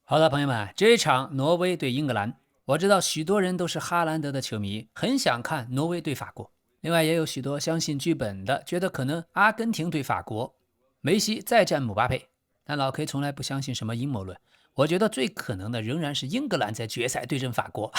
好的，朋友們，這一場挪威對英格蘭，我知道許多人都是哈蘭德的球迷，很想看挪威對法國。另外也有許多相信劇本的，覺得可能阿根廷對法國，梅西再戰姆巴佩。但老 K 從來不相信什麼陰謀論，我覺得最可能的仍然是英格蘭在決賽對陣法國。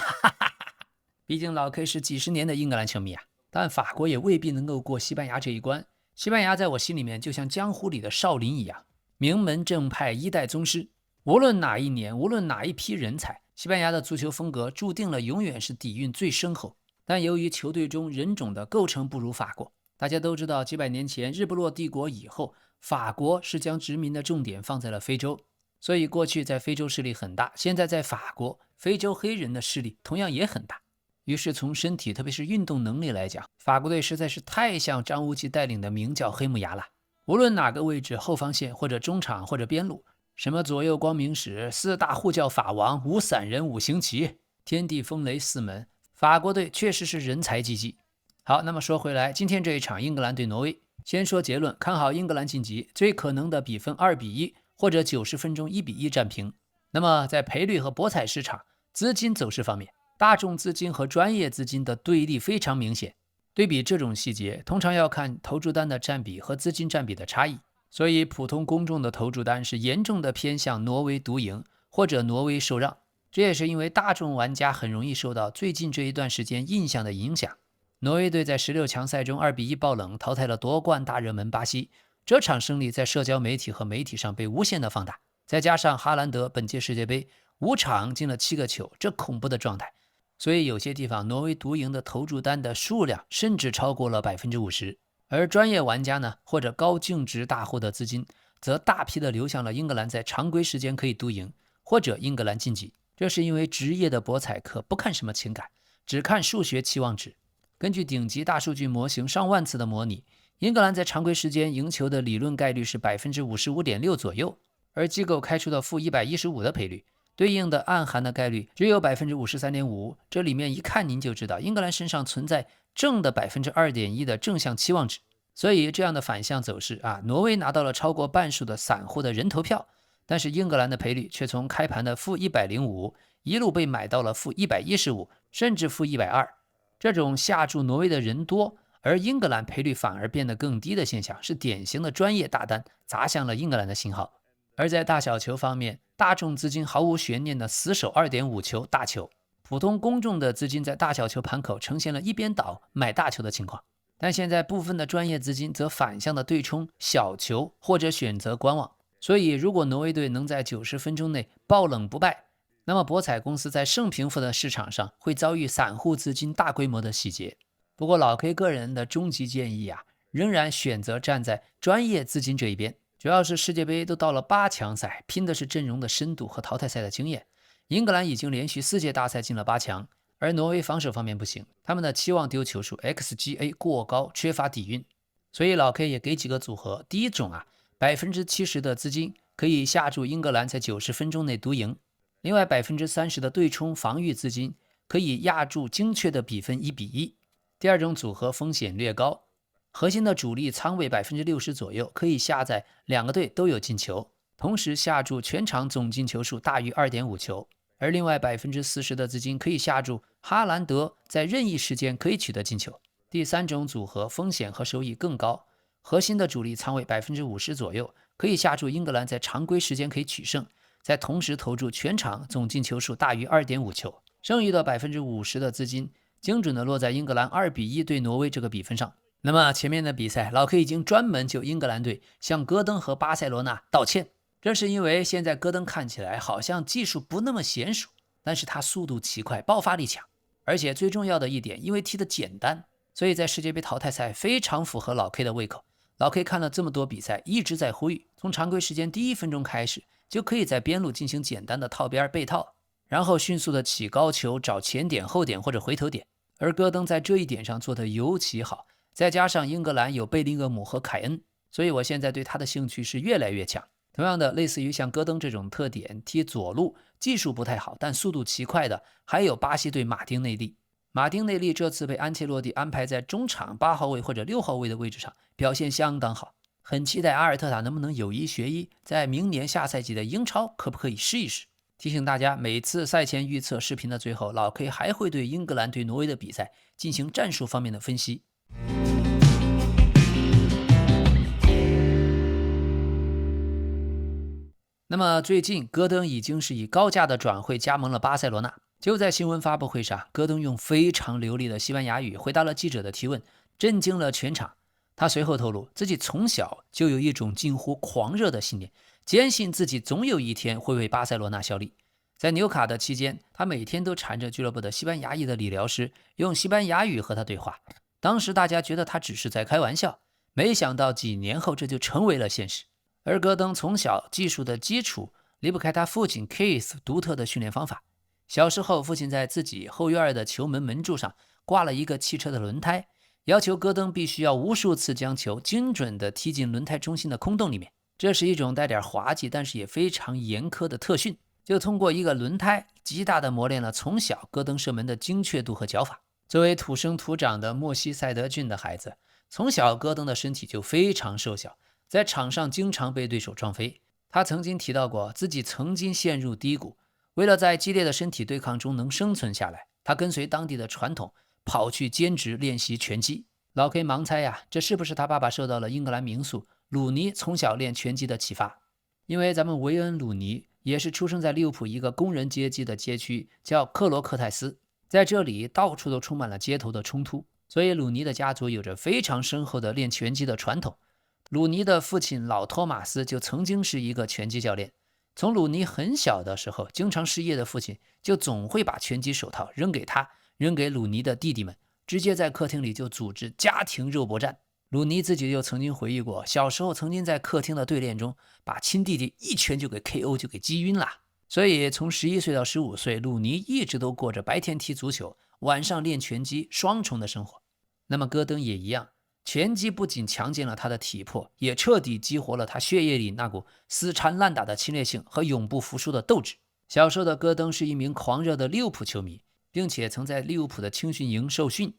畢竟老 K 是幾十年的英格蘭球迷啊，但法國也未必能夠過西班牙這一關。西班牙在我心裡面就像江湖裡的少林一樣，名門正派一代宗師。無論哪一年，無論哪一批人才，西班牙的足球風格注定了永遠是底蘊最深厚。但由於球隊中人種的構成不如法國，大家都知道幾百年前日不落帝國以後，法國是將殖民的重點放在了非洲，所以过去在非洲勢力很大，現在在法國，非洲黑人的勢力同樣也很大。於是從身體特別是運動能力來講，法國隊實在是太像張無忌帶領的名教黑木崖了。無論哪個位置，後防線或者中場或者邊路，什麼左右光明使、四大護教法王、五散人、五行旗、天地風雷四門，法國隊確實是人才濟濟。好，那麼說回來，今天這一場英格蘭對挪威，先說結論，看好英格蘭晉級，最可能的比分2-1或者90分鐘1-1戰平。那麼在賠率和博彩市場、資金走勢方面，大眾資金和專業資金的對立非常明顯。對比這種細節，通常要看投注單的占比和資金占比的差異。所以普通公眾的投注單是嚴重的偏向挪威獨贏或者挪威受讓，這也是因為大眾玩家很容易受到最近這一段時間印象的影響。挪威隊在16強賽中2-1爆冷淘汰了奪冠大熱門巴西，這場勝利在社交媒體和媒體上被無限的放大，再加上哈蘭德本屆世界杯5場進了7個球，這恐怖的狀態，所以有些地方挪威獨贏的投注單的數量甚至超過了50%。而專業玩家呢，或者高淨值大戶的資金，則大批的流向了英格蘭在常規時間可以獨贏，或者英格蘭晉級。這是因為職業的博彩客不看什麼情感，只看數學期望值。根據頂級大數據模型上萬次的模擬，英格蘭在常規時間贏球的理論概率是 55.6% 左右，而機構開出的-115的賠率，對應的暗含的概率只有 53.5%。這裡面一看您就知道，英格蘭身上存在正的 2.1% 的正向期望值。所以这樣的反向走勢啊，挪威拿到了超過半數的散戶的人投票，但是英格蘭的賠率卻從開盤的-105一路被買到了-115，甚至-120。這種下注挪威的人多，而英格蘭賠率反而變得更低的現象，是典型的專業大單砸向了英格蘭的信號。而在大小球方面，大眾資金毫無懸念的死守 2.5 球大球，普通公眾的資金在大小球盤口呈現了一邊倒買大球的情況。但現在部分的專業資金則反向的對沖小球或者選擇觀望。所以如果挪威隊能在90分鐘內爆冷不敗，那麼博彩公司在胜平負的市場上會遭遇散戶資金大規模的洗劫。不過老 K 個人的終極建議啊，仍然選擇站在專業資金這一邊。主要是世界杯都到了8強賽，拼的是陣容的深度和淘汰賽的經驗。英格蘭已經連續4屆大賽進了8強，而挪威防守方面不行，他們的期望丟球數 XGA 過高，缺乏底蘊。所以老 K 也給幾個組合。第一種啊，70%的資金可以下注英格蘭在90分鐘內獨贏，另外30%的對沖防禦資金可以押注精確的比分1-1。第二種組合風險略高，核心的主力倉位60%左右，可以下在兩個隊都有進球，同時下注全場總進球數大於 2.5 球。而另外40%的資金可以下注哈蘭德在任意時间可以取得進球。第三種組合風險和收益更高，核心的主力倉位50%左右，可以下注英格蘭在常規時間可以取勝，在同時投注全場總進球數大於 2.5 球。剩餘的50%的資金精準的落在英格蘭2-1對挪威這個比分上。那麼前面的比賽老 K 已經專門就英格蘭隊向戈登和巴塞羅那道歉，這是因為現在戈登看起來好像技術不那麼嫻熟，但是他速度奇快，爆發力強，而且最重要的一點，因為踢得簡單，所以在世界杯淘汰賽非常符合老 K 的胃口。老 K 看了這麼多比賽，一直在呼籲，從常規時間第1分鐘開始，就可以在邊路進行簡單的套邊背套，然後迅速的起高球，找前點、後點或者回頭點。而戈登在這一點上做得尤其好，再加上英格蘭有貝林厄姆和凱恩，所以我現在對他的興趣是越來越強。同樣的，類似於像戈登這種特點，踢左路技術不太好但速度奇快的，還有巴西隊馬丁內利。馬丁內利這次被安切洛蒂安排在中場8號位或者6號位的位置上，表現相當好。很期待阿爾特塔能不能有一學一，在明年下賽季的英超可不可以試一試。提醒大家，每次賽前預測視頻的最後，老 K 還會對英格蘭對挪威的比賽進行戰術方面的分析。那麼最近，戈登已經是以高價的轉會加盟了巴塞羅那。就在新聞發布會上，戈登用非常流利的西班牙語回答了記者的提問，震驚了全場。他隨後透露，自己從小就有一種近乎狂熱的信念，堅信自己總有一天會為巴塞羅那效力。在紐卡的期間，他每天都纏着俱樂部的西班牙裔的理療師，用西班牙語和他對話。當時大家覺得他只是在開玩笑，沒想到幾年後這就成為了現實。而戈登從小技術的基礎離不開他父親 Keith 獨特的訓練方法。小時候，父親在自己後院的球門門柱上掛了一個汽車的輪胎，要求戈登必須要無數次將球精準地踢進輪胎中心的空洞裡面。這是一種帶點滑稽，但是也非常嚴苛的特訓，就通過一個輪胎極大地磨練了從小戈登射門的精確度和腳法。作為土生土長的莫西塞德郡的孩子，從小戈登的身體就非常瘦小，在場上經常被对手撞飛。他曾經提到過自己曾經陷入低谷，為了在激烈的身體對抗中能生存下來，他跟隨當地的傳統跑去兼職練習拳擊。老 K 盲猜呀，這是不是他爸爸受到了英格蘭名宿魯尼從小練拳擊的啟發？因為咱們維恩·魯尼也是出生在利物浦一個工人階級的街區，叫克羅克泰斯，在這裡到處都充滿了街頭的衝突，所以魯尼的家族有着非常深厚的練拳擊的傳統。魯尼的父親老托馬斯就曾經是一個拳擊教練。從魯尼很小的時候，經常失業的父親就總會把拳擊手套扔給他，扔給魯尼的弟弟們，直接在客廳裡就組織家庭肉搏戰。魯尼自己就曾經回憶過，小時候曾經在客廳的對練中把親弟弟一拳就給 KO 就給擊暈了。所以從11歲到15歲，魯尼一直都過着白天踢足球，晚上練拳擊雙重的生活。那麼戈登也一樣，拳擊不僅強健了他的體魄，也徹底激活了他血液裡那股死纏爛打的侵略性和永不服輸的鬥志。小時候的戈登是一名狂熱的利物浦球迷，並且曾在利物浦的青训營受訓。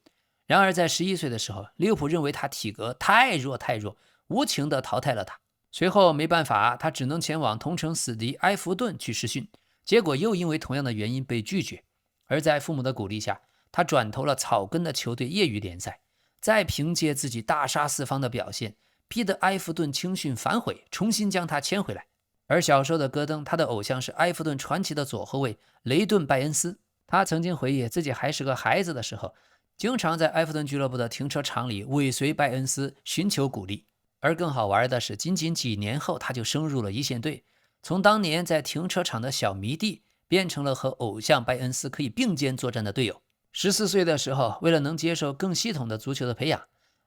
然而在11歲的時候，利物浦認為他體格太弱，無情地淘汰了他。隨後沒辦法，他只能前往同城死敵埃弗頓去試訓，結果又因為同樣的原因被拒絕。而在父母的鼓勵下，他轉投了草根的球隊業餘聯賽，再憑借自己大殺四方的表現，逼得埃弗頓青訓反悔，重新將他簽回來。而小時候的戈登，他的偶像是埃弗頓傳奇的左後衛雷頓·拜恩斯。他曾經回憶自己還是個孩子的時候，經常在埃弗頓俱樂部的停車場裡尾隨拜恩斯尋求鼓勵。而更好玩的是，僅僅幾年後他就升入了一線隊，從當年在停車場的小迷弟變成了和偶像拜恩斯可以并肩作戰的隊友。14歲的時候，為了能接受更系統的足球的培養，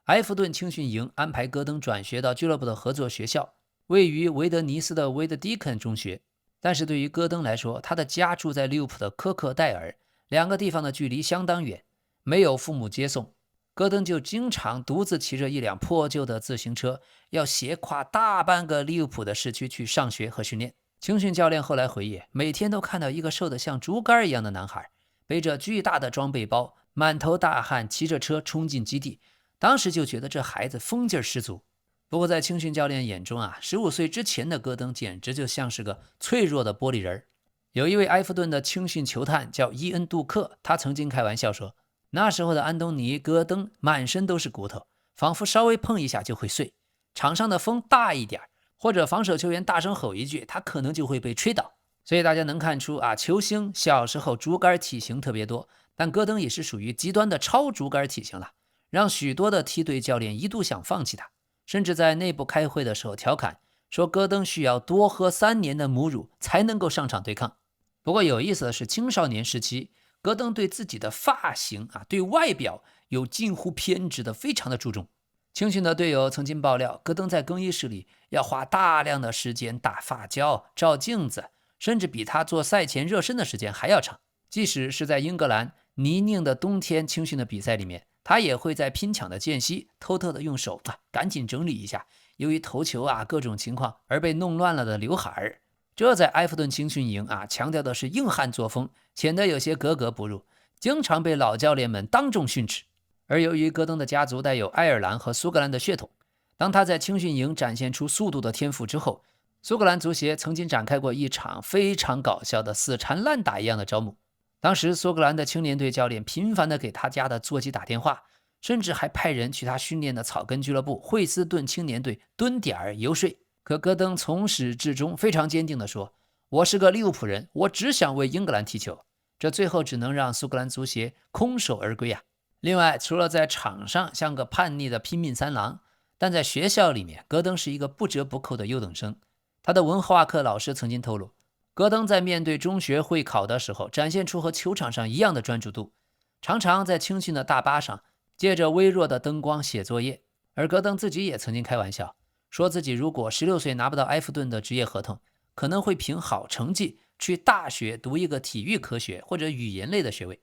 埃弗頓青訓營安排戈登轉學到俱樂部的合作學校，位於維德尼斯的維德迪肯中學。但是對於戈登來說，他的家住在利物浦的科克戴爾，兩個地方的距離相當遠，沒有父母接送，戈登就經常獨自騎着一輛破舊的自行車，要斜跨大半個利物浦的市區去上學和訓練。青訓教練後來回憶，每天都看到一個瘦得像竹竿一樣的男孩，背着巨大的裝備包，滿頭大汗，騎着車衝進基地。當時就覺得這孩子瘋勁十足。不過在青訓教練眼中15歲之前的戈登簡直就像是個脆弱的玻璃人。有一位埃弗頓的青訓球探叫伊恩·杜克，他曾經開玩笑說，那時候的安東尼·戈登滿身都是骨頭，仿佛稍微碰一下就會碎。場上的風大一點，或者防守球員大聲吼一句，他可能就會被吹倒。所以大家能看出球星小時候竹竿體型特別多，但戈登也是屬於極端的超竹竿體型了，讓許多的梯隊教練一度想放棄他，甚至在內部開會的時候調侃說，戈登需要多喝3年的母乳才能夠上場對抗。不過有意思的是，青少年時期戈登對自己的髮型對外表有近乎偏执的，非常的注重。青训的隊友曾經爆料，戈登在更衣室裡要花大量的時間打髮膠、照鏡子，甚至比他做赛前熱身的時間還要長。即使是在英格蘭泥濘的冬天青训的比賽裡面，他也會在拼搶的間隙偷偷的用手趕緊整理一下由於投球各種情況而被弄亂了的劉海。這在埃弗頓青訓營強調的是硬漢作風，顯得有些格格不入，經常被老教練們當眾訓斥。而由於戈登的家族帶有愛爾蘭和蘇格蘭的血統，當他在青訓營展現出速度的天賦之後，蘇格蘭足協曾經展開過一場非常搞笑的死纏爛打一樣的招募。當時蘇格蘭的青年隊教練頻繁地給他家的座機打電話，甚至還派人去他訓練的草根俱樂部惠斯頓青年隊蹲點兒遊說。可戈登從始至終非常堅定地說，我是個利物浦人，我只想為英格蘭踢球。這最後只能讓蘇格蘭足協空手而歸啊。另外，除了在場上像個叛逆的拼命三郎，但在學校裡面，戈登是一個不折不扣的優等生。他的文化課老師曾經透露，戈登在面对中學會考的時候，展現出和球場上一樣的專注度，常常在青訓的大巴上借着微弱的燈光寫作業。而戈登自己也曾經開玩笑，說自己如果16歲拿不到埃弗頓的職業合同，可能會憑好成績去大學讀一個體育科學或者語言類的學位。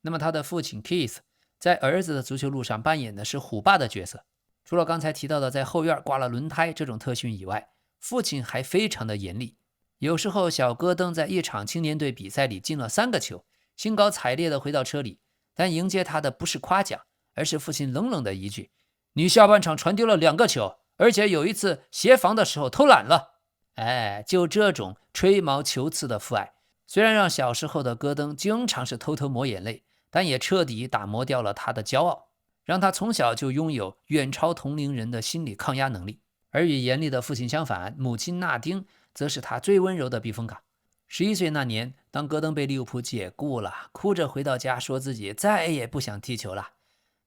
那麼他的父親 Keith 在兒子的足球路上扮演的是虎爸的角色，除了剛才提到的在後院掛了輪胎這種特訓以外，父親還非常的嚴厲。有時候小戈登在一場青年隊比賽裡進了3個球，興高采烈地回到車裡，但迎接他的不是誇獎，而是父親冷冷的一句，你下半場傳丟了2個球，而且有一次協防的時候偷懶了。就這種吹毛求疵的父愛，雖然讓小時候的戈登經常是偷偷抹眼淚，但也徹底打磨掉了他的骄傲，讓他從小就擁有遠超同齡人的心理抗壓能力。而與嚴厲的父親相反，母親納丁則是他最溫柔的避風港。11歲那年，當戈登被利物浦解雇了，哭着回到家，說自己再也不想踢球了。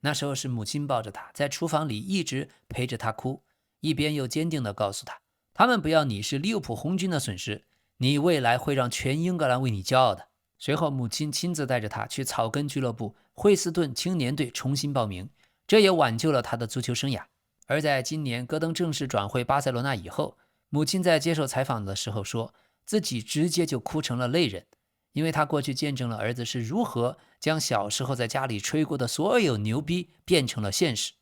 那時候是母親抱着他，在廚房裡一直陪着他哭，一邊又堅定地告訴他，他們不要你是利物浦紅軍的損失，你未來會讓全英格蘭為你驕傲的。隨後母親親自帶着他去草根俱樂部惠斯頓青年隊重新報名，這也挽救了他的足球生涯。而在今年戈登正式轉會巴塞羅那以後，母親在接受採訪的時候說，自己直接就哭成了淚人，因為他過去見證了兒子是如何將小時候在家裡吹過的所有牛逼變成了現實。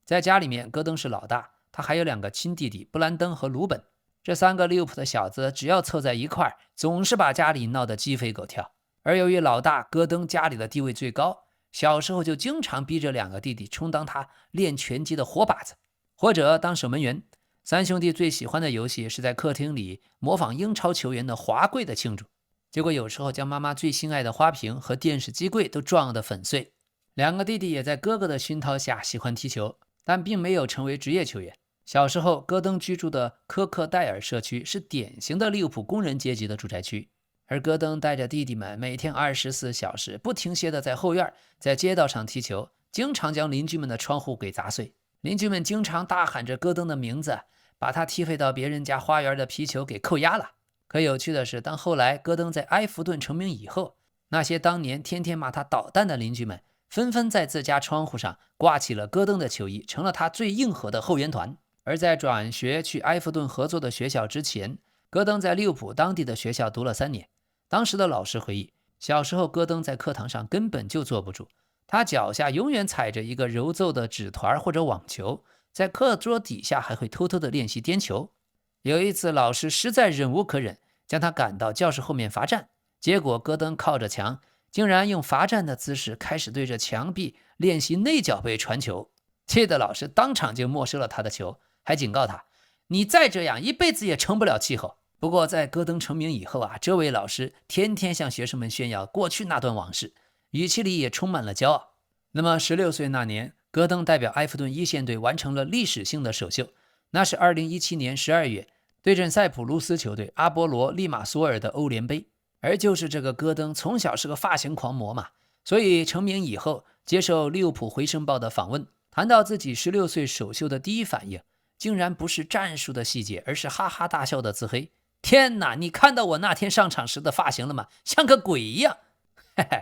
在家裡面，戈登是老大，他還有2個親弟弟布蘭登和魯本。這3個利物浦的小子只要湊在一塊兒，總是把家裡鬧得雞飛狗跳。而由於老大戈登家裡的地位最高，小時候就經常逼着2個弟弟充當他練拳擊的活靶子，或者當守門員。3兄弟最喜歡的遊戲是在客廳裡模仿英超球員的滑跪的慶祝，結果有時候將媽媽最心愛的花瓶和電視機櫃都撞得粉碎。2個弟弟也在哥哥的熏陶下喜歡踢球，但並沒有成為職業球員。小時候，戈登居住的科克戴爾社區是典型的利物浦工人階級的住宅區，而戈登帶着弟弟們每天24小時不停歇地在後院、在街道上踢球，經常将鄰居們的窗戶給砸碎。鄰居們經常大喊着戈登的名字，把他踢飛到別人家花園的皮球給扣押了。可有趣的是，當後來戈登在埃弗頓成名以後，那些當年天天罵他搗蛋的鄰居們，紛紛在自家窗戶上掛起了戈登的球衣，成了他最硬核的後援團。而在轉學去埃弗頓合作的學校之前，戈登在利物浦當地的學校讀了3年。當時的老師回憶，小時候戈登在課堂上根本就坐不住，他腳下永遠踩着一個揉奏的紙團或者網球，在課桌底下還會偷偷的練習顛球。有一次老師實在忍無可忍，將他趕到教室後面罰站，結果戈登靠着牆，竟然用罰站的姿勢開始对着牆壁練習內腳背傳球，氣得老師當場就沒收了他的球，還警告他，你再這樣一輩子也成不了气候。不過在戈登成名以後这位老師天天向學生們炫耀過去那段往事，語氣裡也充滿了驕傲。那麼16歲那年，戈登代表埃弗頓一線隊完成了歷史性的首秀，那是2017年12月對陣塞浦路斯球隊阿波羅利馬索爾的歐聯杯。而就是這個戈登從小是個髮型狂魔嘛，所以成名以後接受利物浦回聲報的訪問，談到自己16歲首秀的第一反應，竟然不是戰術的細節，而是哈哈大笑的自黑。天哪，你看到我那天上場時的髮型了嗎？像個鬼一樣。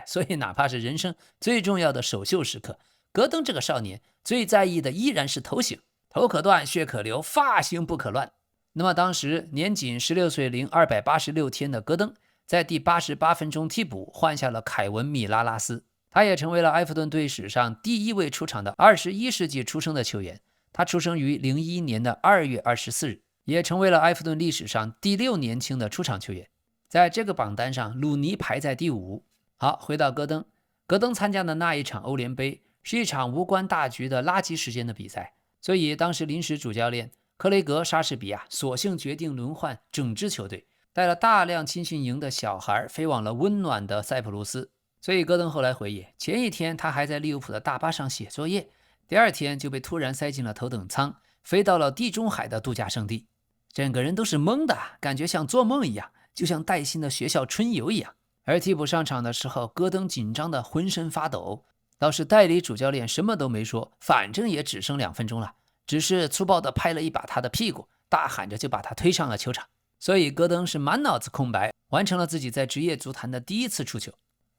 所以哪怕是人生最重要的首秀時刻，戈登這個少年最在意的依然是頭型，頭可斷血可流，髮型不可亂。那麼當時年僅16歲零286天的戈登，在第88分鐘替補換下了凱文米拉拉斯，他也成為了埃弗頓隊史上第一位出場的21世紀出生的球員。他出生於01年的2月24日，也成為了埃弗頓歷史上第6年輕的出場球員。在這個榜單上，魯尼排在第5。好，回到戈登，戈登參加的那一場歐聯杯是一場無關大局的垃圾時間的比賽，所以當時臨時主教練克雷格·莎士比亞索性決定輪換整支球隊，帶了大量青训營的小孩飛往了溫暖的塞浦路斯。所以戈登後來回憶，前一天他還在利物浦的大巴上寫作業，第二天就被突然塞進了頭等艙，飛到了地中海的度假勝地。整個人都是懵的，感覺像做夢一樣，就像帶薪的學校春遊一樣。而替補上場的時候，戈登緊張的渾身發抖，倒是代理主教練什麼都沒說，反正也只剩2分鐘了，只是粗暴地拍了一把他的屁股，大喊着就把他推上了球场。所以戈登是滿腦子空白，完成了自己在職業足壇的第一次出球。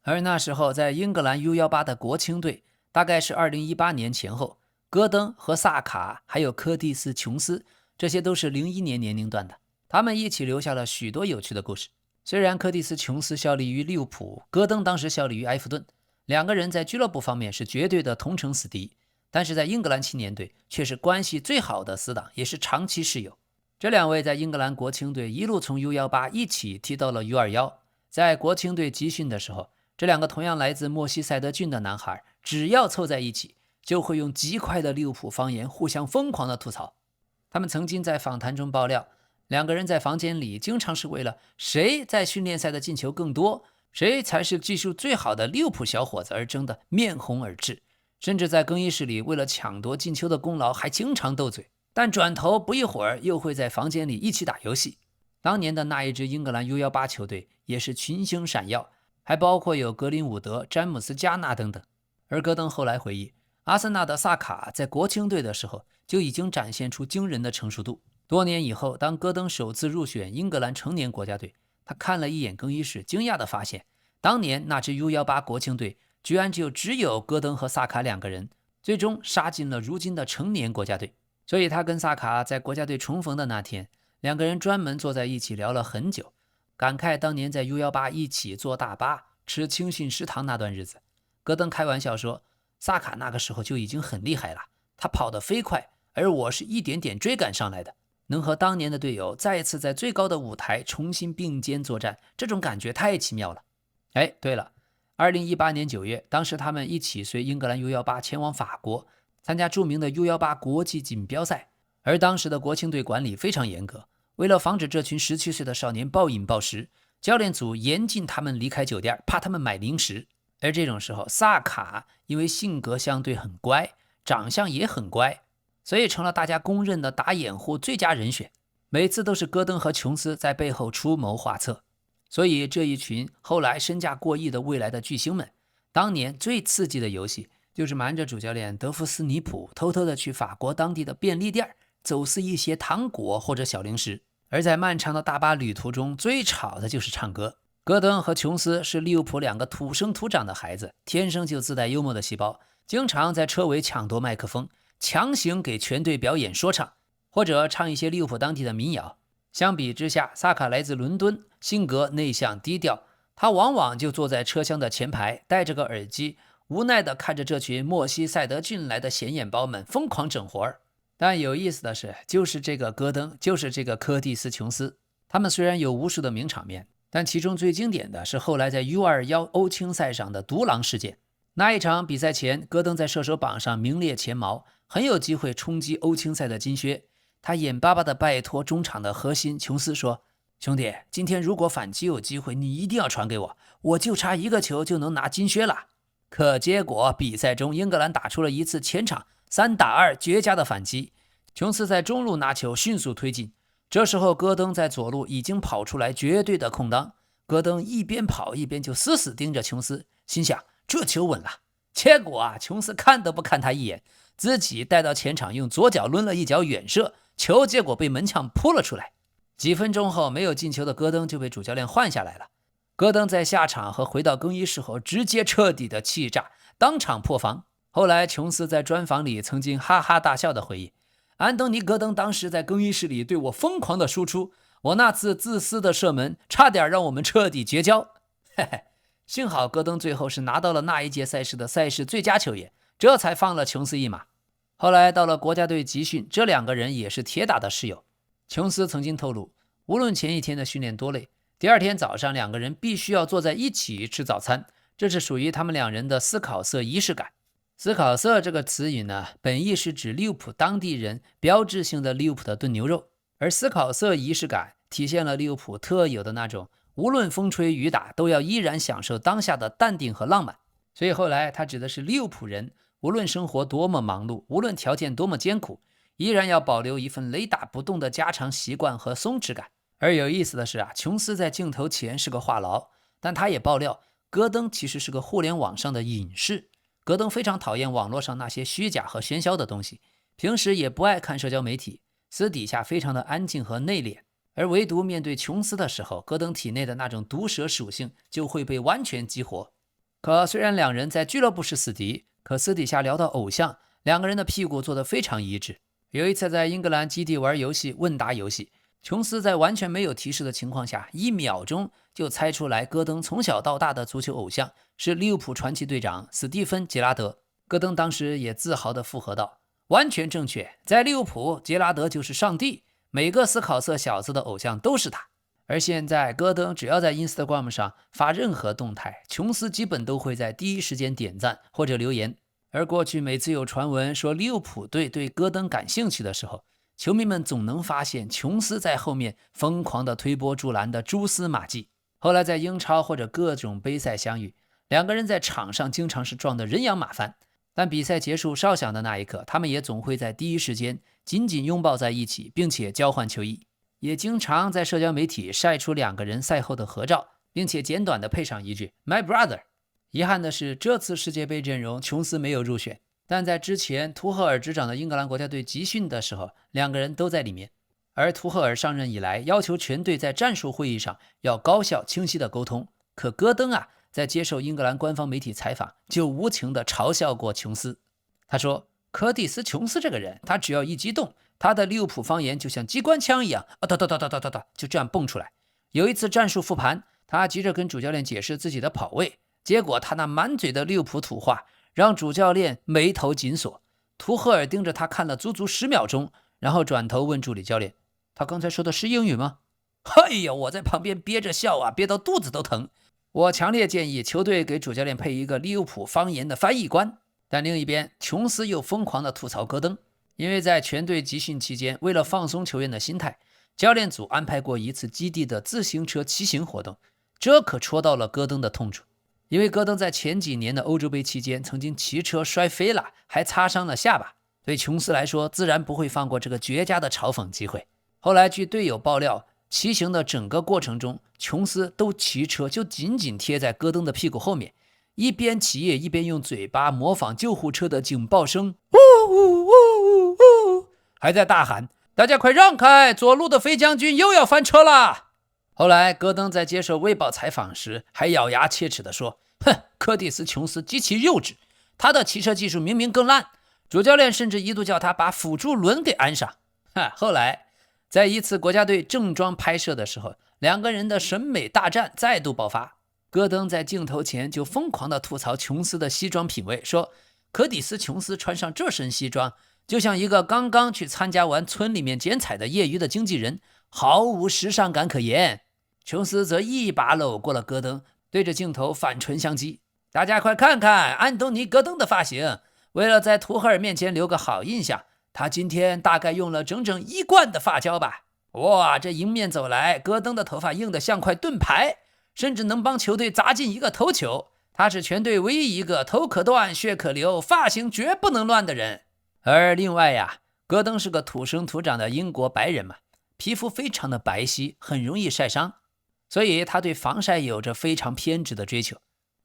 而那時候在英格蘭 U18 的國青隊，大概是2018年前後，戈登和薩卡還有柯蒂斯·瓊斯，這些都是01年年齡段的，他們一起留下了許多有趣的故事。雖然柯蒂斯·瓊斯效力於利物浦，戈登當時效力於埃弗頓，兩個人在俱樂部方面是絕對的同城死敵，但是在英格蘭青年隊卻是關係最好的死黨，也是長期室友。這兩位在英格蘭國青隊一路從 U18 一起踢到了 U21， 在國青隊集訓的時候，這兩個同樣來自莫西塞德郡的男孩，只要湊在一起，就會用極快的利物浦方言互相瘋狂的吐槽。他們曾經在訪談中爆料，兩個人在房間裡經常是為了誰在訓練賽的進球更多，誰才是技術最好的利物浦小伙子而爭得面紅耳赤，甚至在更衣室裡為了搶奪進球的功勞還經常鬥嘴，但轉頭不一會兒又會在房間裡一起打遊戲。當年的那一支英格蘭 U18 球隊也是群星閃耀，還包括有格林伍德、詹姆斯·加納等等。而戈登後來回憶，阿森納的薩卡在國青隊的時候就已經展現出驚人的成熟度。多年以後，當戈登首次入選英格蘭成年國家隊，他看了一眼更衣室，驚訝地發現，當年那支 U18 國青隊居然只有戈登和薩卡兩個人，最終殺進了如今的成年國家队。所以他跟薩卡在國家隊重逢的那天，两個人專門坐在一起聊了很久，感慨當年在 U18 一起坐大巴吃青訓食堂那段日子。戈登開玩笑說，薩卡那個時候就已經很厲害了，他跑得飛快，而我是一點點追趕上來的。能和當年的隊友再次在最高的舞台重新並肩作戰，這種感覺太奇妙了。哎，對了，2018年9月，当時他們一起隨英格蘭 U18 前往法國參加著名的 U18 國際錦標賽，而當時的國青隊管理非常嚴格，為了防止這群17歲的少年暴飲暴食，教練組嚴禁他們離開酒店，怕他們買零食。而這種時候，薩卡因為性格相對很乖，長相也很乖，所以成了大家公認的打掩護最佳人選，每次都是戈登和瓊斯在背後出謀劃策。所以這一群後來身價過億的未來的巨星們，當年最刺激的遊戲就是瞞着主教練德弗斯尼普，偷偷的去法國當地的便利店走私一些糖果或者小零食。而在漫長的大巴旅途中，最吵的就是唱歌。戈登和瓊斯是利物浦两個土生土長的孩子，天生就自帶幽默的細胞，經常在車尾搶奪麥克風，強行給全隊表演說唱，或者唱一些利物浦當地的民謠。相比之下，薩卡來自倫敦，性格內向低調，他往往就坐在車廂的前排，戴着個耳機，無奈地看着這群莫西塞德郡來的顯眼包們瘋狂整活兒。但有意思的是，就是這個戈登，就是這個柯蒂斯·瓊斯，他們雖然有無數的名場面，但其中最經典的是後來在 U21 歐青賽上的獨狼事件。那一場比賽前，戈登在射手榜上名列前茅，很有機會衝擊歐青賽的金靴。他眼巴巴地拜托中場的核心瓊斯說，兄弟，今天如果反擊有機會，你一定要傳給我，我就差一個球就能拿金靴了。可結果比賽中，英格蘭打出了一次前場3打2絕佳的反擊，瓊斯在中路拿球迅速推進，這時候戈登在左路已經跑出來絕對的空當，戈登一邊跑一邊就死死盯着瓊斯，心想這球穩了。結果瓊斯看都不看他一眼，自己帶到前場用左腳掄了一腳遠射，球結果被门將撲了出來。幾分鐘後，沒有進球的戈登就被主教練換下來了。戈登在下場和回到更衣室後，直接徹底的氣炸，當場破防。後來瓊斯在專訪裡曾經哈哈大笑的回憶，安東尼·戈登當時在更衣室裡對我瘋狂的輸出，我那次自私的射門差點讓我們徹底絕交。嘿嘿，幸好戈登最後是拿到了那一屆賽事的賽事最佳球员，這才放了瓊斯一馬。後來到了國家隊集訓，這兩個人也是鐵打的室友。瓊斯曾經透露，無論前一天的訓練多累，第二天早上兩個人必須要坐在一起吃早餐，這是屬於他們兩人的斯考瑟儀式感。斯考瑟這個詞語呢，本意是指利物浦當地人標誌性的利物浦的燉牛肉，而斯考瑟儀式感體現了利物浦特有的那種無論風吹雨打都要依然享受當下的淡定和浪漫。所以後來它指的是利物浦人，無論生活多麼忙碌，無論條件多麼艱苦，依然要保留一份雷打不動的家常習慣和鬆弛感。而有意思的是瓊斯在鏡頭前是個話癆，但他也爆料戈登其實是個互聯網上的隱士。戈登非常討厭網絡上那些虛假和喧囂的東西，平時也不愛看社交媒體，私底下非常的安靜和內斂。而唯獨面对瓊斯的時候，戈登體內的那種毒蛇屬性就會被完全激活。可雖然兩人在俱樂部是死敵，可私底下聊到偶像，兩個人的屁股坐得非常一致。有一次在英格蘭基地玩遊戲問答遊戲，瓊斯在完全沒有提示的情況下，1秒鐘就猜出來戈登從小到大的足球偶像是利物浦傳奇隊長史蒂芬·傑拉德。戈登當時也自豪地附和道，完全正確，在利物浦傑拉德就是上帝，每個斯考瑟小子的偶像都是他。而現在戈登只要在 Instagram 上發任何動態，瓊斯基本都會在第一時間點讚或者留言。而過去每次有傳聞說利物浦隊對戈登感興趣的時候，球迷們總能發現瓊斯在後面瘋狂的推波助瀾的蛛絲馬跡。後來在英超或者各種杯賽相遇，兩個人在場上經常是撞得人仰馬翻，但比賽結束哨響的那一刻，他們也總会在第一時間緊緊擁抱在一起，並且交換球衣。也經常在社交媒體曬出兩個人賽後的合照，並且簡短的配上一句 My brother。 遺憾的是，這次世界杯陣容瓊斯沒有入選，但在之前圖赫爾執掌的英格蘭國家隊集訓的時候，兩個人都在裡面。而圖赫爾上任以來，要求全隊在戰術會議上要高效清晰的溝通，可戈登在接受英格蘭官方媒體採訪就無情地嘲笑過瓊斯。他說柯蒂斯·瓊斯這個人，他只要一激動，他的利物浦方言就像機關槍一樣噠就這樣蹦出來。有一次戰術復盤，他急着跟主教練解釋自己的跑位，結果他那滿嘴的利物浦土話讓主教練眉頭緊鎖。圖赫爾盯着他看了足足10秒鐘，然後轉頭問助理教練，他剛才說的是英語嗎？哎呀，我在旁邊憋着笑憋到肚子都疼。我強烈建議球隊給主教練配一個利物浦方言的翻譯官。但另一邊，瓊斯又瘋狂地吐槽戈登，因為在全隊集訓期間，為了放鬆球員的心態，教練組安排過一次基地的自行車騎行活動，這可戳到了戈登的痛處。因為戈登在前幾年的歐洲杯期間曾經騎車摔飛了，還擦傷了下巴，對瓊斯來說自然不會放過這個絕佳的嘲諷機會。後來據隊友爆料，騎行的整個過程中，瓊斯都騎車就緊緊貼在戈登的屁股後面，一邊騎一邊用嘴巴模仿救護車的警報聲，還在大喊大家快讓開，左路的飛將軍又要翻車了。後來戈登在接受衛報採訪時還咬牙切齒地說，柯蒂斯·瓊斯極其幼稚，他的騎車技術明明更爛，主教練甚至一度叫他把輔助輪給安上。後來在一次國家隊正裝拍攝的時候，兩個人的審美大戰再度爆發。戈登在鏡頭前就瘋狂地吐槽瓊斯的西裝品味，說柯蒂斯·瓊斯穿上這身西裝就像一個剛剛去參加完村裡面剪彩的業餘的經紀人，毫無時尚感可言。瓊斯則一把摟過了戈登，對着鏡頭反唇相譏，大家快看看安東尼·戈登的髮型，為了在图赫爾面前留個好印象，他今天大概用了整整1罐的髮膠吧。哇，這迎面走來，戈登的頭髮硬得像塊盾牌，甚至能幫球隊砸進一個頭球。他是全隊唯一一個头可斷血可流，髮型絕不能亂的人。而另外戈登是個土生土長的英國白人嘛，皮膚非常的白皙，很容易曬傷，所以他對防曬有着非常偏執的追求。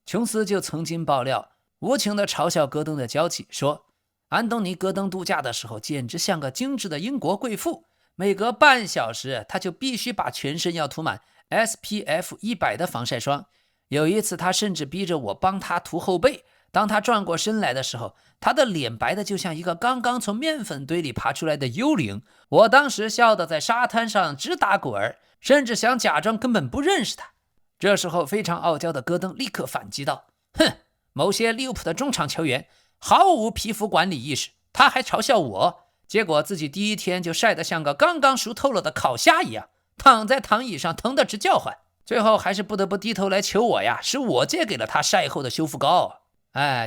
瓊斯就曾經爆料，無情地嘲笑戈登的嬌氣，說安東尼·戈登度假的時候簡直像個精緻的英國貴婦，每隔半小時他就必須把全身要塗滿 SPF 100的防曬霜。有一次他甚至逼着我幫他塗後背，當他轉過身來的時候，他的臉白的就像一個剛剛從麵粉堆裡爬出來的幽靈。我當時笑得在沙灘上直打滾，甚至想假裝根本不認識他。這時候非常傲嬌的戈登立刻反擊道，某些利物浦的中場球員毫無皮膚管理意識，他還嘲笑我，結果自己第一天就曬得像個剛剛熟透了的烤蝦一樣，躺在躺椅上疼得直叫喚，最後還是不得不低頭來求我呀，是我借給了他曬後的修復膏。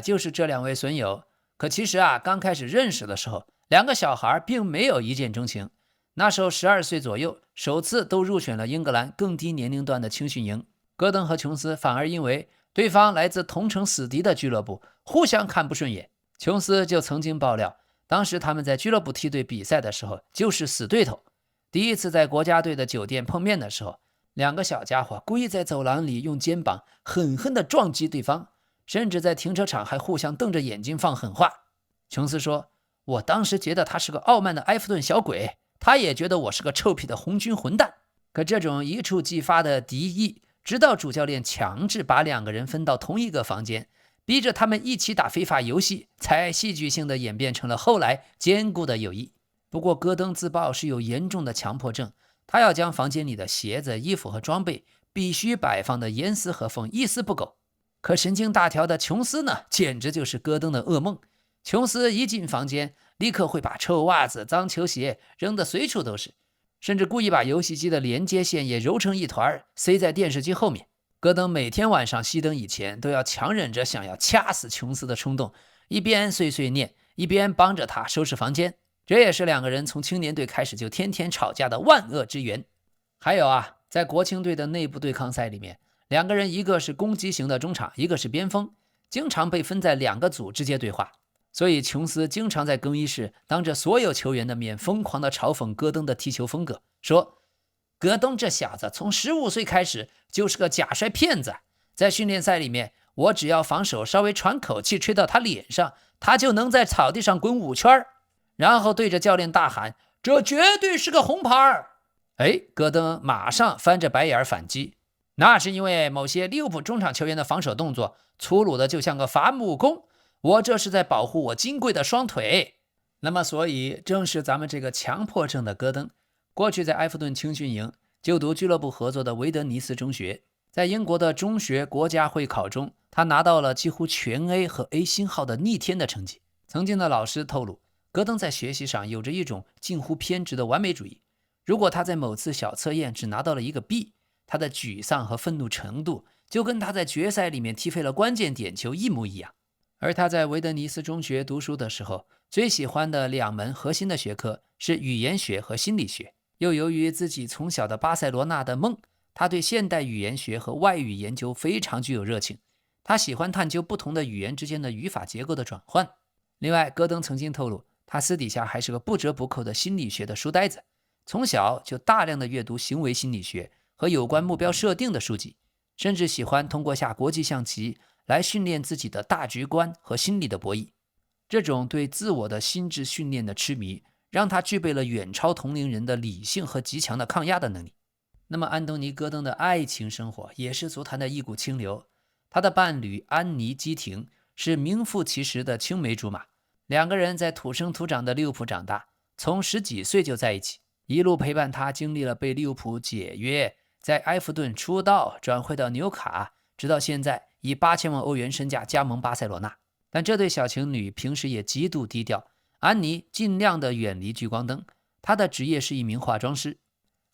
就是這兩位損友可其實剛開始認識的時候，兩個小孩並沒有一見鍾情。那時候12歲左右，首次都入選了英格蘭更低年齡段的青訓營。戈登和瓊斯反而因為對方來自同城死敵的俱樂部，互相看不順眼。瓊斯就曾經爆料，當時他們在俱樂部梯隊比賽的時候就是死對頭。第一次在國家隊的酒店碰面的時候，兩個小家伙故意在走廊裡用肩膀狠狠地撞擊對方，甚至在停車場還互相瞪着眼睛放狠話。瓊斯說，我當時覺得他是個傲慢的埃弗頓小鬼，他也覺得我是個臭屁的紅軍混蛋。可這種一觸即發的敵意，直到主教練強制把兩個人分到同一個房間，逼着他們一起打非法遊戲，才戲劇性的演变成了後來堅固的友誼。不過戈登自曝是有嚴重的強迫症，他要將房間裡的鞋子、衣服和裝備必須擺放的嚴絲合縫，一絲不苟。可神經大條的瓊斯呢，簡直就是戈登的噩夢。瓊斯一進房間，立刻會把臭襪子、髒球鞋扔得隨處都是，甚至故意把遊戲機的連接線也揉成一團，塞在電視機後面。戈登每天晚上熄燈以前，都要強忍着想要掐死瓊斯的衝動，一邊碎碎念，一邊幫着他收拾房間。這也是兩個人從青年隊開始就天天吵架的萬惡之源。還有在國青隊的內部对抗賽裡面，兩個人一個是攻擊型的中場，一個是邊鋒，經常被分在兩個組直接對話。所以瓊斯經常在更衣室當着所有球員的面瘋狂地嘲諷戈登的踢球風格，說戈登這小子從15歲開始就是個假摔騙子，在訓練賽裡面，我只要防守稍微喘口氣吹到他臉上，他就能在草地上滾5圈，然後對着教練大喊，這絕對是個紅牌。戈登馬上翻着白眼反擊，那是因為某些利物浦中場球員的防守動作粗魯的就像個伐木工，我這是在保護我金貴的雙腿。那麼所以正是咱們這個強迫症的戈登，過去在埃弗頓青訓營就讀俱樂部合作的維德尼斯中學，在英國的中學國家會考中，他拿到了幾乎全 A 和 A 星號的逆天的成績。曾經的老師透露，戈登在學習上有着一種近乎偏執的完美主義，如果他在某次小測驗只拿到了一個 B， 他的沮喪和憤怒程度就跟他在決賽裡面踢废了關鍵點球一模一樣。而他在維德尼斯中學讀書的時候，最喜歡的2門核心的學科是語言學和心理學。又由於自己從小的巴塞羅那的夢，他對現代語言學和外語研究非常具有熱情。他喜歡探究不同的語言之間的語法結構的轉換。另外，戈登曾經透露，他私底下還是個不折不扣的心理學的書呆子，從小就大量的閱讀行為心理學和有關目標設定的書籍，甚至喜歡通過下國際象棋來訓練自己的大局觀和心理的博弈。這種對自我的心智訓練的痴迷，讓他具備了遠超同齡人的理性和極強的抗壓的能力。那麼安東尼·戈登的愛情生活也是足壇的一股清流。他的伴侶安妮·基廷是名副其實的青梅竹馬，兩個人在土生土長的利物浦長大，從10幾歲就在一起，一路陪伴他經歷了被利物浦解約，在埃弗頓出道，轉會到紐卡，直到現在以8000萬歐元身價加盟巴塞羅那。但這對小情侶平時也極度低調，安妮盡量的遠離聚光燈，她的職業是一名化妝師。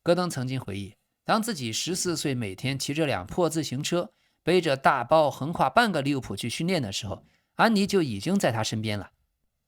戈登曾經回憶，當自己14歲每天騎着輛破自行車，背着大包橫跨半個利物浦去訓練的時候，安妮就已經在他身邊了。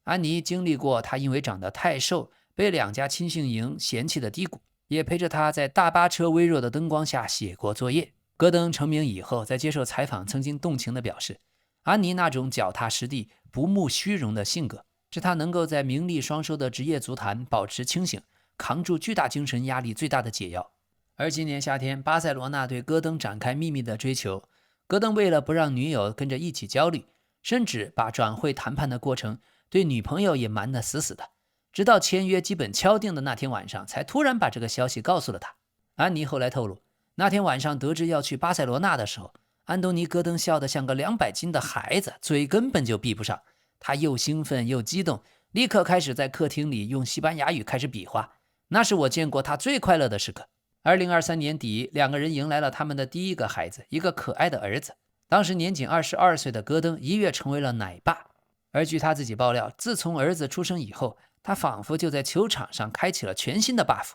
安妮經歷過他因為長得太瘦被2家青訓營嫌棄的低谷，也陪着他在大巴車微弱的燈光下寫過作業。戈登成名以後，在接受採訪曾經動情地表示，安妮那種腳踏實地、不慕虛榮的性格，是他能夠在名利雙收的職業足壇保持清醒、扛住巨大精神壓力最大的解藥。而今年夏天，巴塞羅那對戈登展開秘密的追求，戈登為了不讓女友跟着一起焦慮，甚至把轉會談判的過程對女朋友也瞞得死死的，直到簽約基本敲定的那天晚上，才突然把這個消息告訴了他。安妮後來透露，那天晚上得知要去巴塞羅那的時候，安東尼·戈登笑得像個200斤的孩子，嘴根本就閉不上。他又興奮又激動，立刻開始在客廳裡用西班牙語開始比劃，那是我見過他最快樂的時刻。2023年底，兩個人迎來了他們的第一個孩子，一個可愛的兒子。當時年僅22歲的戈登一躍成為了奶爸。而據他自己爆料，自從兒子出生以後，他仿佛就在球場上開啟了全新的 buff。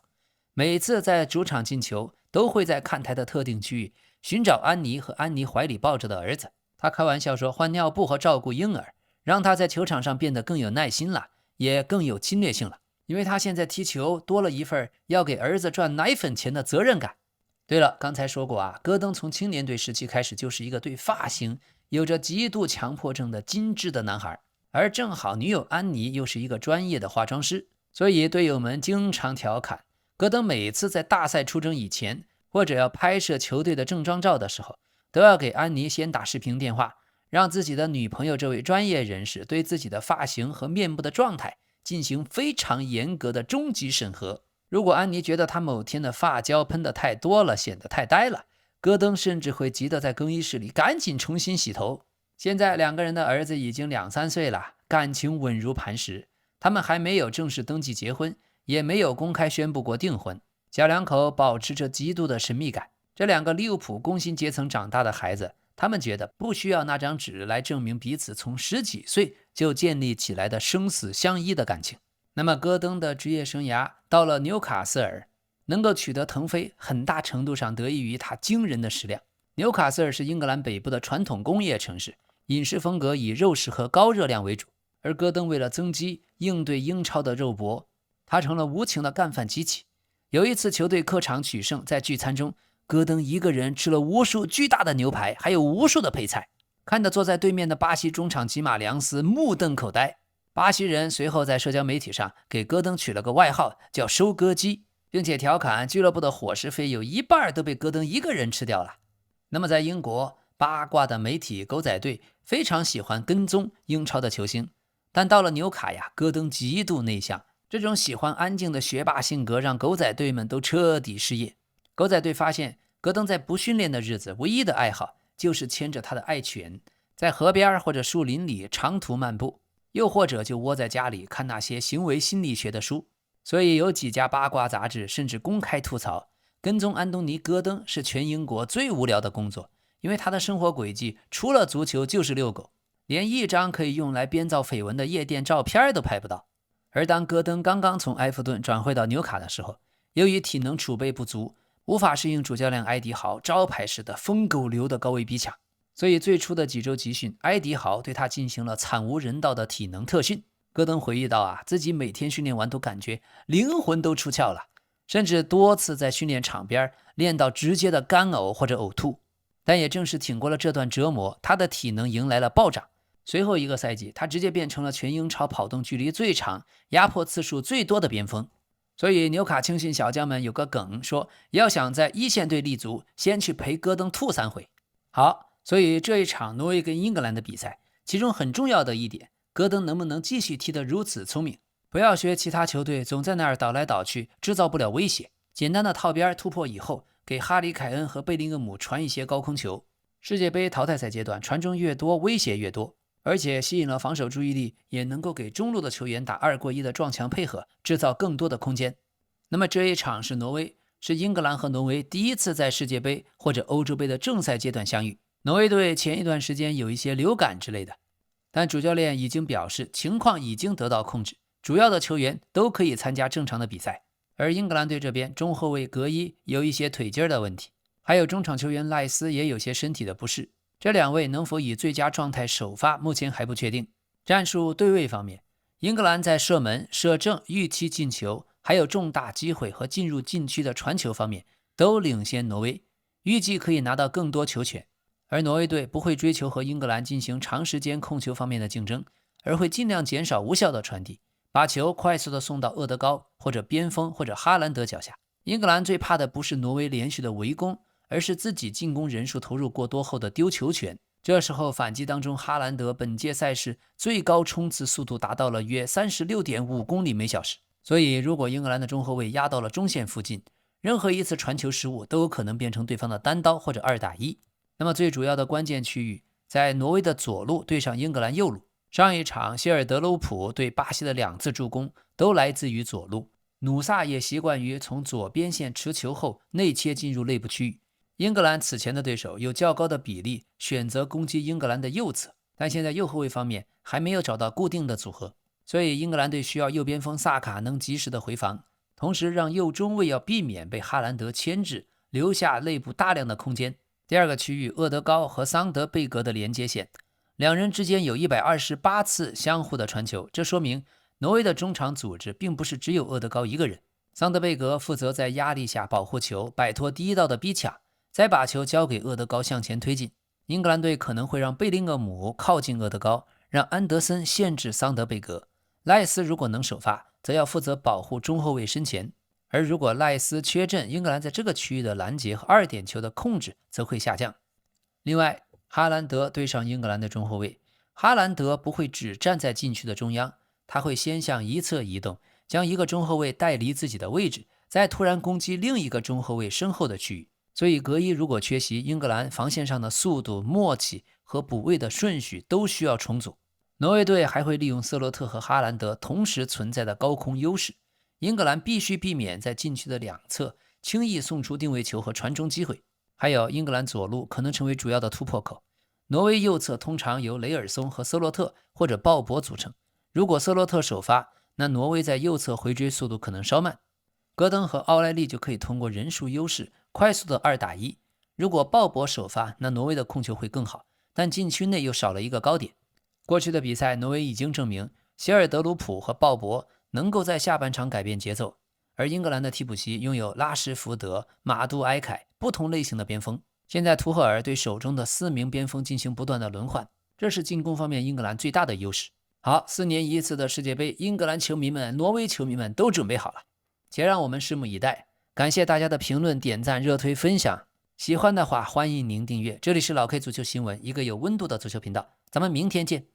每次在主場進球，都会在看台的特定區域尋找安妮和安妮懷裡抱着的兒子。他開玩笑說，換尿布和照顧嬰兒讓他在球場上變得更有耐心了，也更有侵略性了，因為他現在踢球多了一份要給兒子賺奶粉錢的責任感。對了，剛才說過啊，戈登從青年隊時期開始就是一個對髮型有着極度強迫症的精緻的男孩，而正好女友安妮又是一個專業的化妝師，所以隊友們經常調侃，戈登每次在大賽出征以前，或者要拍攝球隊的正裝照的時候，都要給安妮先打視頻電話，讓自己的女朋友這位專業人士對自己的髮型和面部的狀態進行非常嚴格的終極審核。如果安妮覺得他某天的髮膠噴得太多了，顯得太呆了，戈登甚至會急得在更衣室裡趕緊重新洗頭。現在兩個人的兒子已經2-3歲了，感情穩如磐石，他們還沒有正式登記結婚，也沒有公開宣布過訂婚，小兩口保持着極度的神秘感。這兩個利物浦工薪階層長大的孩子，他們覺得不需要那張紙來證明彼此從10幾歲就建立起來的生死相依的感情。那麼戈登的職業生涯到了紐卡斯爾，能夠取得腾飞，很大程度上得益於他驚人的食量。紐卡斯尔是英格蘭北部的傳統工業城市，飲食風格以肉食和高熱量為主，而戈登為了增肌應對英超的肉搏，他成了無情的幹飯機器。有一次球隊客場取勝，在聚餐中，戈登一個人吃了無數巨大的牛排，還有無數的配菜，看得坐在對面的巴西中场吉馬良斯目瞪口呆。巴西人隨後在社交媒體上給戈登取了個外號叫收割機，並且調侃俱樂部的伙食費有一半都被戈登一個人吃掉了。那麼在英國，八卦的媒體狗仔隊非常喜歡跟蹤英超的球星，但到了纽卡呀，戈登極度內向，這種喜歡安靜的學霸性格讓狗仔隊們都徹底失業。狗仔隊發現戈登在不訓練的日子唯一的愛好就是牽着他的愛犬，在河邊或者樹林裡長途漫步，又或者就窩在家裡看那些行為心理學的書。所以有幾家八卦雜誌甚至公開吐槽，跟蹤安東尼·戈登是全英國最無聊的工作，因为他的生活軌跡除了足球就是遛狗，連一張可以用來編造緋聞的夜店照片都拍不到。而當戈登剛剛從埃弗頓轉會到紐卡的時候，由於體能儲備不足，無法適應主教練埃迪豪招牌式的瘋狗流的高位逼搶，所以最初的幾周集訓，埃迪豪對他進行了慘無人道的體能特訓。戈登回憶到自己每天訓練完都感覺靈魂都出竅了，甚至多次在訓練場邊練到直接的乾嘔或者嘔吐。但也正是挺過了這段折磨，他的體能迎來了暴漲。隨後一個賽季，他直接變成了全英超跑動距離最長、壓迫次數最多的邊鋒。所以紐卡青訓小將們有個梗說，要想在一線隊立足，先去陪戈登吐3回。好，所以這一場挪威跟英格蘭的比賽，其中很重要的一點，戈登能不能繼續踢得如此聰明，不要學其他球隊總在那兒倒來倒去，制造不了威脅。簡單的套邊突破以後，給哈里凱恩和貝林厄姆傳一些高空球。世界杯淘汰賽階段傳中越多，威脅越多，而且吸引了防守注意力，也能夠給中路的球員打2過1的撞牆配合，制造更多的空間。那麼這一場是挪威，是英格蘭和挪威第一次在世界杯或者歐洲杯的正賽階段相遇。挪威隊前一段時間有一些流感之類的，但主教練已經表示情況已經得到控制，主要的球員都可以參加正常的比賽。而英格蘭隊這邊中後衛格伊有一些腿筋的問題，還有中場球員賴斯也有些身體的不適，這2位能否以最佳狀態首發目前還不確定。戰術對位方面，英格蘭在射門、射正、預期進球還有重大機會和進入禁區的傳球方面都領先挪威，預計可以拿到更多球權。而挪威隊不會追求和英格蘭進行長時間控球方面的競爭，而會盡量減少無效的傳遞，把球快速的送到厄德高或者邊鋒或者哈蘭德腳下。英格蘭最怕的不是挪威連續的圍攻，而是自己進攻人數投入過多後的丟球權。這時候反擊當中，哈蘭德本屆賽事最高衝刺速度達到了約 36.5 公里每小時。所以如果英格蘭的中後衛壓到了中線附近，任何一次傳球失誤都有可能變成對方的單刀或者2打1。那麼最主要的關鍵區域在挪威的左路對上英格蘭右路。上一場希爾德鲁普對巴西的2次助攻都來自於左路，努薩也習慣於從左邊線持球後內切進入內部區域。英格蘭此前的對手有較高的比例選擇攻擊英格蘭的右側，但現在右後衛方面還沒有找到固定的組合，所以英格蘭隊需要右邊鋒薩卡能及時的回防，同時讓右中衛要避免被哈蘭德牽制，留下內部大量的空間。第2個區域，厄德高和桑德貝格的連接線，兩人之間有128次相互的傳球，這說明挪威的中場組織並不是只有厄德高一個人。桑德貝格負責在壓力下保護球，擺脫第一道的逼搶，再把球交給厄德高向前推進。英格蘭隊可能會讓貝林厄姆靠近厄德高，讓安德森限制桑德貝格。賴斯如果能首發，則要負責保護中後衛身前，而如果賴斯缺陣，英格蘭在這個區域的攔截和2點球的控制則會下降。另外，哈蘭德對上英格蘭的中後衛，哈蘭德不會只站在禁區的中央，他會先向一側移動，將一個中後衛帶離自己的位置，再突然攻擊另一個中後衛身後的區域。所以格伊如果缺席，英格蘭防線上的速度、默契和補位的順序都需要重組。挪威隊還會利用瑟洛特和哈蘭德同時存在的高空優勢，英格蘭必須避免在禁區的兩側輕易送出定位球和傳中機會。還有，英格蘭左路可能成為主要的突破口，挪威右側通常由雷爾松和瑟洛特或者鲍勃組成。如果瑟洛特首發，那挪威在右側回追速度可能稍慢，戈登和奧萊利就可以通過人數優勢快速的2打1。如果鮑勃首發，那挪威的控球會更好，但禁區內又少了一個高點。過去的比賽，挪威已經證明希爾德魯普和鮑勃能夠在下半場改變節奏，而英格蘭的替補席擁有拉什福德、馬杜埃凱不同類型的邊鋒。現在圖赫爾對手中的4名邊鋒進行不斷的輪換，這是進攻方面英格蘭最大的優勢。好，4年一次的世界杯，英格蘭球迷們、挪威球迷們都準備好了，且讓我們拭目以待。感謝大家的評論、點讚、熱推、分享。喜歡的話，歡迎您訂閱。這裡是老 K 足球新聞，一個有溫度的足球頻道。咱們明天見。